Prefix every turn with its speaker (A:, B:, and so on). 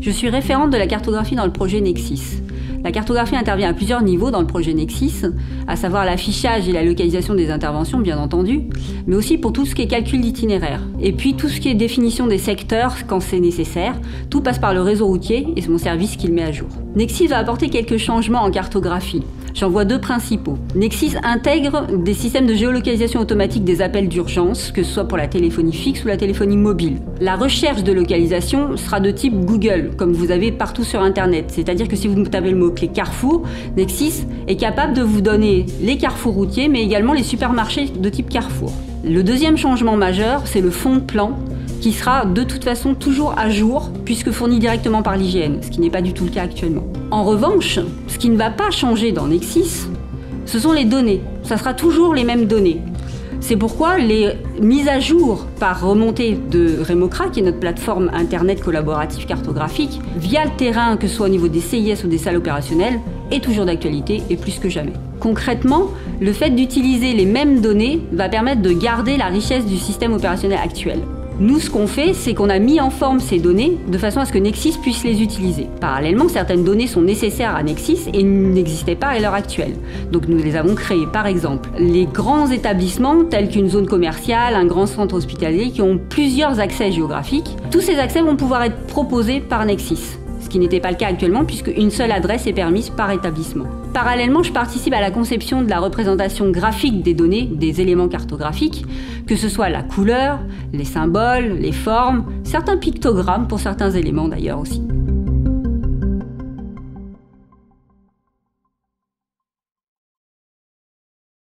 A: Je suis référente de la cartographie dans le projet Nexis. La cartographie intervient à plusieurs niveaux dans le projet Nexis, à savoir l'affichage et la localisation des interventions, bien entendu, mais aussi pour tout ce qui est calcul d'itinéraire. Et puis tout ce qui est définition des secteurs quand c'est nécessaire. Tout passe par le réseau routier et c'est mon service qui le met à jour. Nexis va apporter quelques changements en cartographie. J'en vois deux principaux. Nexis intègre des systèmes de géolocalisation automatique des appels d'urgence, que ce soit pour la téléphonie fixe ou la téléphonie mobile. La recherche de localisation sera de type Google, comme vous avez partout sur Internet. C'est-à-dire que si vous tapez le mot-clé Carrefour, Nexis est capable de vous donner les carrefours routiers, mais également les supermarchés de type Carrefour. Le deuxième changement majeur, c'est le fond de plan, qui sera de toute façon toujours à jour, puisque fourni directement par l'IGN, ce qui n'est pas du tout le cas actuellement. En revanche, ce qui ne va pas changer dans Nexis, ce sont les données. Ça sera toujours les mêmes données. C'est pourquoi les mises à jour par remontée de Remocra, qui est notre plateforme internet collaborative cartographique, via le terrain, que ce soit au niveau des CIS ou des salles opérationnelles, est toujours d'actualité et plus que jamais. Concrètement, le fait d'utiliser les mêmes données va permettre de garder la richesse du système opérationnel actuel. Nous, ce qu'on fait, c'est qu'on a mis en forme ces données de façon à ce que Nexis puisse les utiliser. Parallèlement, certaines données sont nécessaires à Nexis et n'existaient pas à l'heure actuelle. Donc nous les avons créées. Par exemple, les grands établissements tels qu'une zone commerciale, un grand centre hospitalier qui ont plusieurs accès géographiques, tous ces accès vont pouvoir être proposés par Nexis. Ce qui n'était pas le cas actuellement puisque une seule adresse est permise par établissement. Parallèlement, je participe à la conception de la représentation graphique des données, des éléments cartographiques, que ce soit la couleur, les symboles, les formes, certains pictogrammes pour certains éléments d'ailleurs aussi.